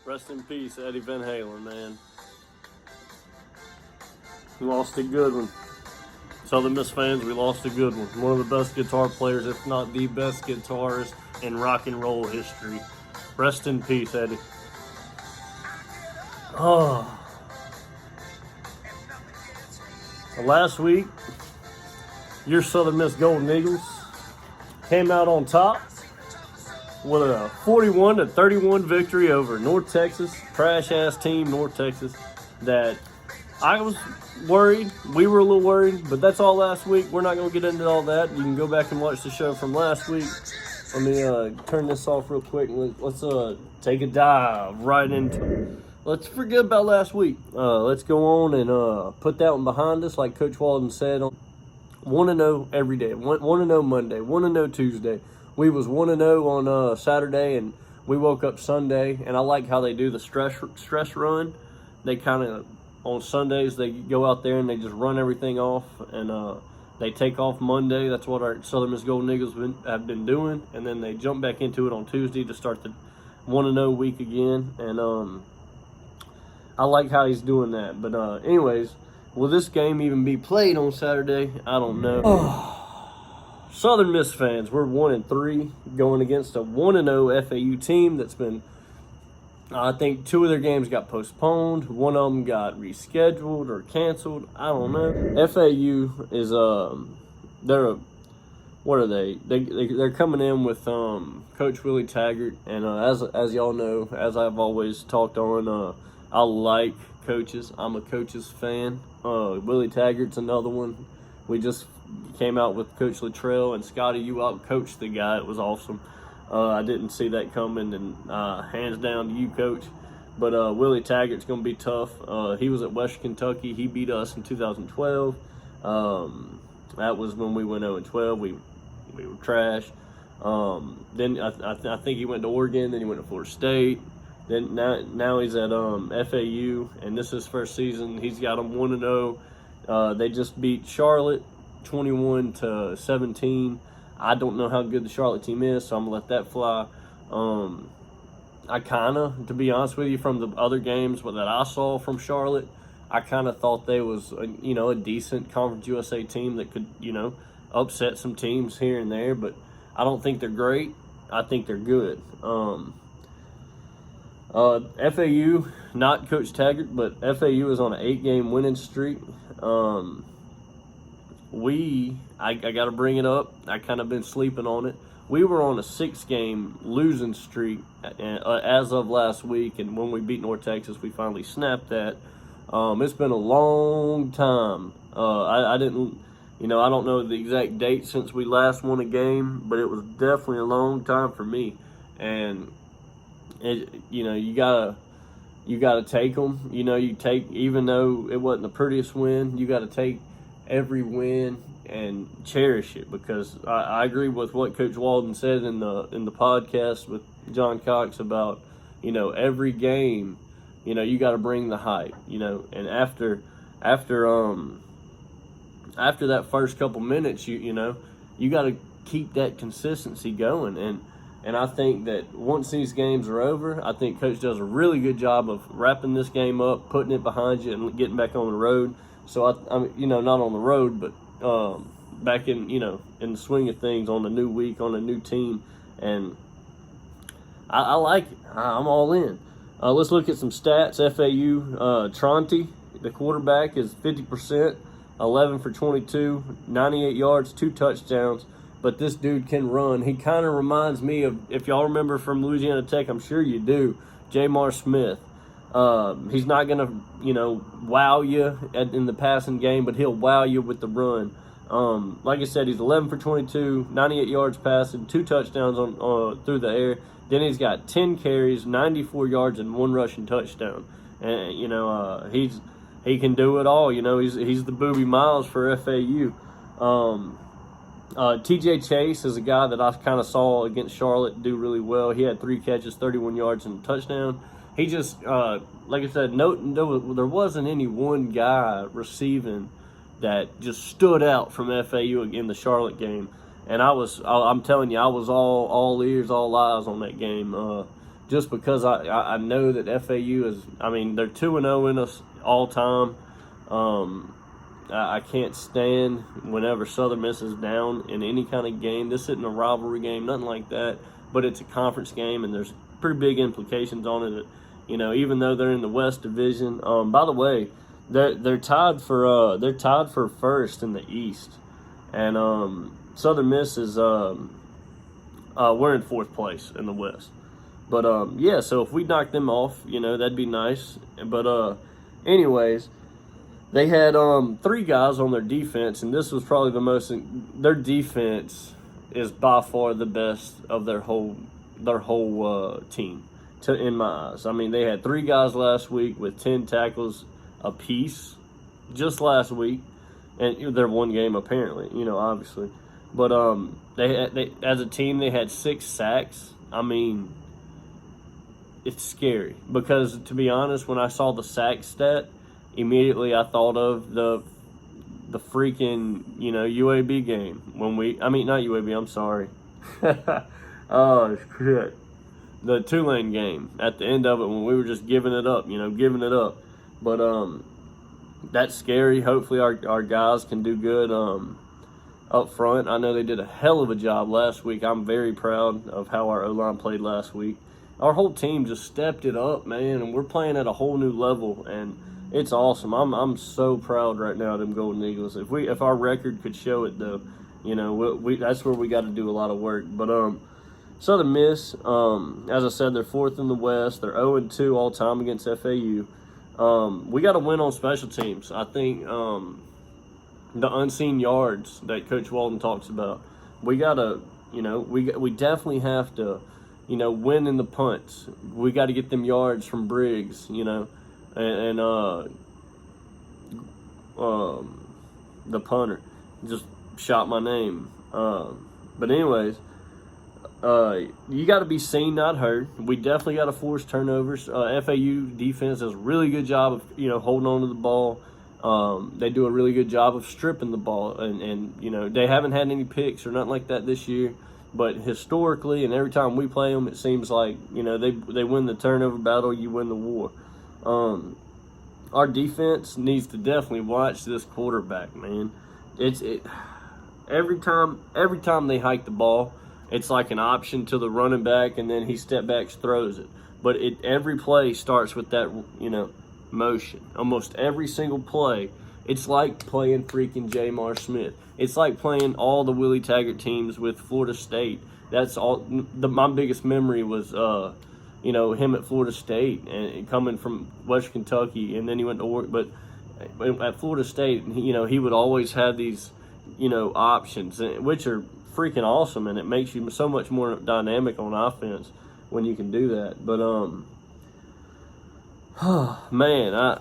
Rest in peace, Eddie Van Halen, man. We lost a good one. Southern Miss fans, we lost a good one. One of the best guitar players, if not the best guitarist in rock and roll history. Rest in peace, Eddie. Oh. Last week, your Southern Miss Golden Eagles came out on top with a 41-31 victory over North Texas, trash-ass team North Texas, that I was worried. We were a little worried, but that's all last week. We're not going to get into all that. You can go back and watch the show from last week. Let me turn this off real quick, and let's take a dive right into it. Let's forget about last week. Let's go on and put that one behind us, like Coach Walden said. 1-0 every day. 1-0 Monday. 1-0 Tuesday. We was 1-0 on Saturday, and we woke up Sunday. And I like how they do the stress run. They kind of, on Sundays, they go out there and they just run everything off. And they take off Monday. That's what our Southern Miss Golden Eagles have been doing. And then they jump back into it on Tuesday to start the 1-0 week again. And I like how he's doing that. But anyways, will this game even be played on Saturday? I don't know. Southern Miss fans, we're 1-3 going against a 1-0 FAU team that's been, I think 2 of their games got postponed. 1 of them got rescheduled or canceled. I don't know. FAU is, what are they? They're coming in with Coach Willie Taggart. And as y'all know, as I've always talked on, I like coaches. I'm a coach's fan. Willie Taggart's another one. We just came out with Coach Luttrell, and Scotty, you out-coached the guy. It was awesome. I didn't see that coming, and hands down to you, Coach. But Willie Taggart's going to be tough. He was at Western Kentucky. He beat us in 2012. That was when we went 0-12. We were trash. Then I think he went to Oregon. Then he went to Florida State. Then now he's at FAU, and this is his first season. He's got them 1-0. They just beat Charlotte 21-17. I don't know how good the Charlotte team is, so I'm gonna let that fly. I kind of, to be honest with you, from the other games that I saw from Charlotte, I kind of thought they was a decent Conference USA team that could upset some teams here and there, but I don't think they're great. I think they're good. FAU, not Coach Taggart, but FAU is on an 8-game winning streak. I got to bring it up. I kind of been sleeping on it. We were on a 6-game losing streak as of last week, and when we beat North Texas, we finally snapped that. It's been a long time. I didn't, I don't know the exact date since we last won a game, but it was definitely a long time for me. And you gotta take them. You take, even though it wasn't the prettiest win, you got to take every win and cherish it, because I agree with what Coach Walden said in the podcast with John Cox about every game, you got to bring the hype, and after that first couple minutes, you got to keep that consistency going. And I think that once these games are over, I think Coach does a really good job of wrapping this game up, putting it behind you, and getting back on the road. So, I'm not on the road, but back in the swing of things, on a new week, on a new team. And I like it. I'm all in. Let's look at some stats. FAU, Tronte, the quarterback, is 50%, 11 for 22, 98 yards, 2 touchdowns. But this dude can run. He kind of reminds me of, if y'all remember from Louisiana Tech, I'm sure you do, Jamar Smith. He's not going to, wow you in the passing game, but he'll wow you with the run. Like I said, he's 11 for 22, 98 yards passing, 2 touchdowns on through the air. Then he's got 10 carries, 94 yards, and 1 rushing touchdown. And, he can do it all. He's the Booby Miles for FAU. TJ Chase is a guy that I kind of saw against Charlotte do really well. He had 3 catches, 31 yards, and a touchdown. He just, like I said, there wasn't any one guy receiving that just stood out from FAU in the Charlotte game. And I'm telling you, I was all ears, all eyes on that game. just because I know that FAU is, I mean, they're 2-0 in us all time. I can't stand whenever Southern Miss is down in any kind of game. This isn't a rivalry game, nothing like that, but it's a conference game, and there's pretty big implications on it. You know, even though they're in the West Division. By the way, they're tied for first in the East, and Southern Miss is we're in fourth place in the West. But yeah, so if we knock them off, you know, that'd be nice. But anyways. They had 3 guys on their defense, and this was probably the most. Their defense is by far the best of their whole team, in my eyes. I mean, they had 3 guys last week with 10 tackles apiece, just last week, and their one game apparently, you know, obviously. But they as a team they had 6 sacks. I mean, it's scary because, to be honest, when I saw the sack stat, immediately I thought of the freaking, you know, UAB game not UAB, I'm sorry. Oh shit. The Tulane game at the end of it when we were just giving it up. But that's scary. Hopefully our guys can do good up front. I know they did a hell of a job last week. I'm very proud of how our O-line played last week. Our whole team just stepped it up, man, and we're playing at a whole new level, and it's awesome. I'm so proud right now of them Golden Eagles. If our record could show it, though, you know, that's where we got to do a lot of work. But Southern Miss, as I said, they're 4th in the West. They're 0-2 all time against FAU. We got to win on special teams. I think the unseen yards that Coach Walden talks about, we got to, you know, we definitely have to, you know, win in the punts. We got to get them yards from Briggs, you know. And the punter just shot my name. But anyways, you got to be seen, not heard. We definitely got to force turnovers. FAU defense does a really good job of, you know, holding on to the ball. They do a really good job of stripping the ball, and you know, they haven't had any picks or nothing like that this year. But historically, and every time we play them, it seems like, you know, they win the turnover battle, you win the war. Our defense needs to definitely watch this quarterback, man. Every time they hike the ball, it's like an option to the running back, and then he step backs, throws it. But every play starts with that, you know, motion. Almost every single play, it's like playing freaking Jamar Smith. It's like playing all the Willie Taggart teams with Florida State. That's all. My biggest memory was, you know, him at Florida State and coming from West Kentucky, and then he went to work. But at Florida State, you know, he would always have these, you know, options, which are freaking awesome, and it makes you so much more dynamic on offense when you can do that. But man,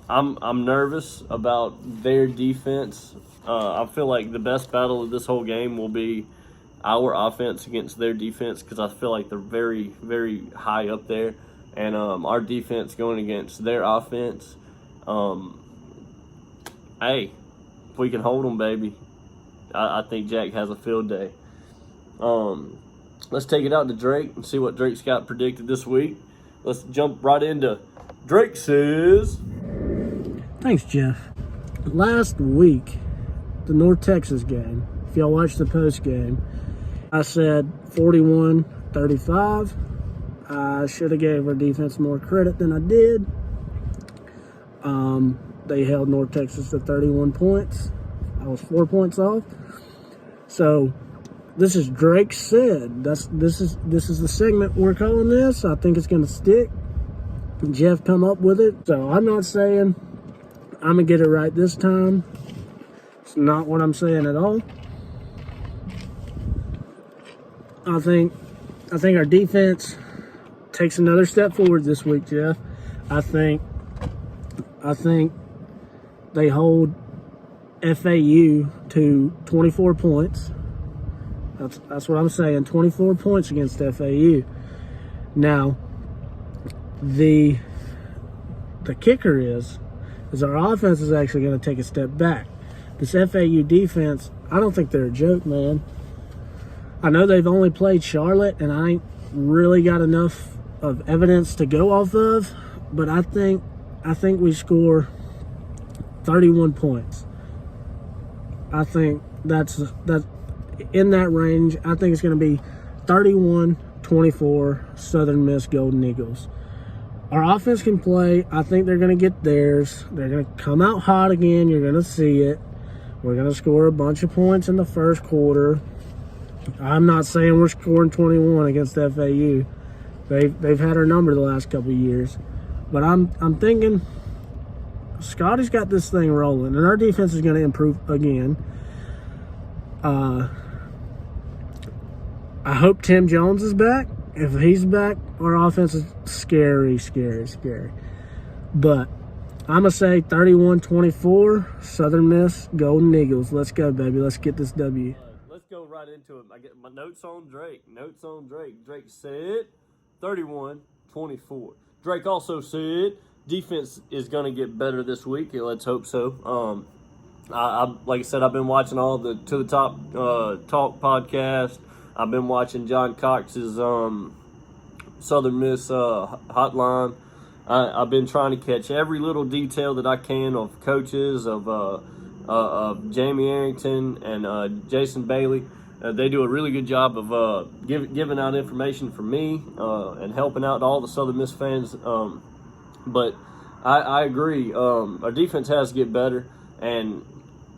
I'm nervous about their defense. I feel like the best battle of this whole game will be our offense against their defense, because I feel like they're very, very high up there, and our defense going against their offense. Hey, if we can hold them, baby, I think Jack has a field day. Let's take it out to Drake and see what Drake's got predicted this week. Let's jump right into Drake Says. Thanks, Jeff. Last week, the North Texas game, if y'all watched the post game, I said 41-35. I should have gave our defense more credit than I did. They held North Texas to 31 points. I was 4 points off. So this is Drake Said. This is the segment we're calling this. I think it's going to stick. Jeff come up with it. So I'm not saying I'm going to get it right this time. It's not what I'm saying at all. I think our defense takes another step forward this week, Jeff. I think they hold FAU to 24 points. That's what I'm saying. 24 points against FAU. Now, the kicker is our offense is actually going to take a step back. This FAU defense, I don't think they're a joke, man. I know they've only played Charlotte, and I ain't really got enough of evidence to go off of, but I think we score 31 points. I think that's in that range. I think it's going to be 31-24 Southern Miss Golden Eagles. Our offense can play. I think they're going to get theirs. They're going to come out hot again. You're going to see it. We're going to score a bunch of points in the first quarter. I'm not saying we're scoring 21 against FAU. They've had our number the last couple of years. But I'm thinking Scotty's got this thing rolling, and our defense is going to improve again. I hope Tim Jones is back. If he's back, our offense is scary. But I'm going to say 31-24, Southern Miss, Golden Eagles. Let's go, baby. Let's get this W. Let's go right into it. I get my notes on Drake. Drake said 31-24. Drake also said defense is going to get better this week. Let's hope so. Like I said, I've been watching all the To the Top Talk podcast. I've been watching John Cox's Southern Miss hotline. I've been trying to catch every little detail that I can of coaches, of Jamie Arrington and Jason Bailey. They do a really good job of giving out information for me and helping out all the Southern Miss fans. But I agree. Our defense has to get better. And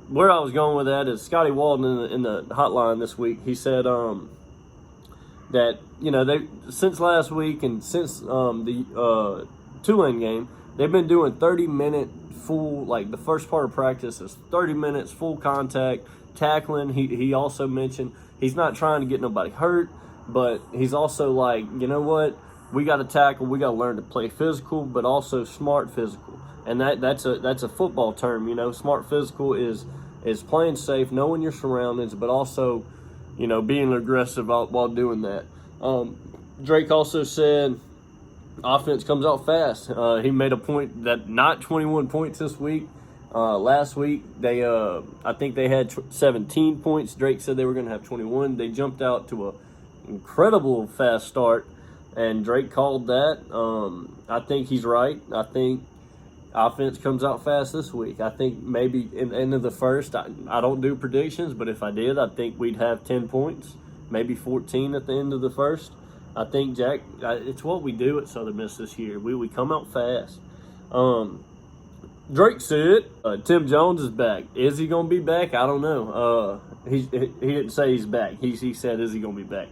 where I was going with that is Scotty Walden in the hotline this week. He said that, they since last week and since the Tulane game, they've been doing 30-minute full, like the first part of practice is 30 minutes full contact, tackling. He also mentioned he's not trying to get nobody hurt, but he's also like, you know what? We got to tackle. We got to learn to play physical, but also smart physical. And that's a football term, Smart physical is playing safe, knowing your surroundings, but also, being aggressive while doing that. Drake also said offense comes out fast. He made a point that not 21 points this week. Last week, I think they had 17 points. Drake said they were going to have 21. They jumped out to an incredible fast start, and Drake called that. I think he's right. I think offense comes out fast this week. I think maybe in the end of the first, I don't do predictions, but if I did, I think we'd have 10 points, maybe 14 at the end of the first. I think, Jack, it's what we do at Southern Miss this year. We come out fast. Drake said Tim Jones is back. Is he going to be back? I don't know. He didn't say he's back. He said, is he going to be back?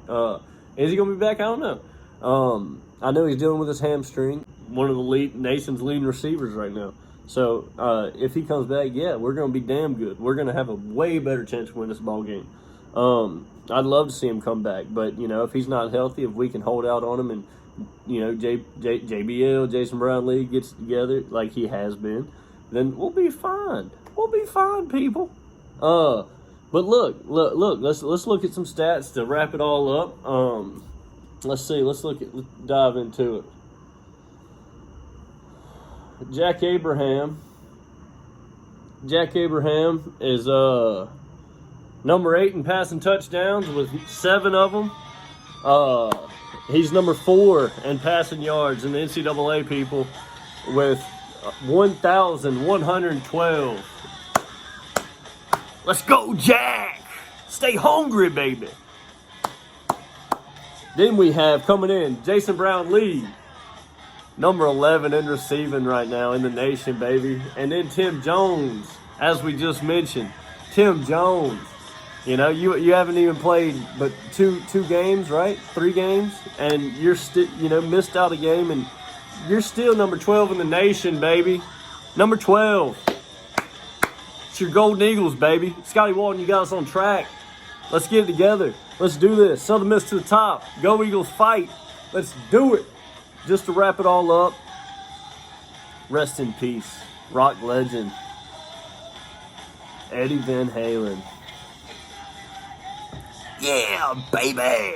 Is he going to be back? I don't know. I know he's dealing with his hamstring. One of the nation's leading receivers right now. So if he comes back, yeah, we're going to be damn good. We're going to have a way better chance to win this ball game. I'd love to see him come back, but if he's not healthy, if we can hold out on him, and JBL, Jason Brownlee gets together like he has been, then we'll be fine. We'll be fine, people. But look. Let's look at some stats to wrap it all up. Let's see. Let's dive into it. Jack Abraham is number 8 in passing touchdowns with 7 of them. He's number 4 in passing yards in the NCAA, people, with 1,112. Let's go, Jack! Stay hungry, baby. Then we have coming in Jason Brownlee, number 11 in receiving right now in the nation, baby. And then Tim Jones, as we just mentioned. Tim Jones. You haven't even played but two games, right? 3 games, and you're still, missed out a game, and you're still number 12 in the nation, baby. Number 12. It's your Golden Eagles, baby. Scotty Walden, you got us on track. Let's get it together. Let's do this. Southern Miss to the top. Go Eagles, fight. Let's do it. Just to wrap it all up, rest in peace, rock legend, Eddie Van Halen. Yeah, baby.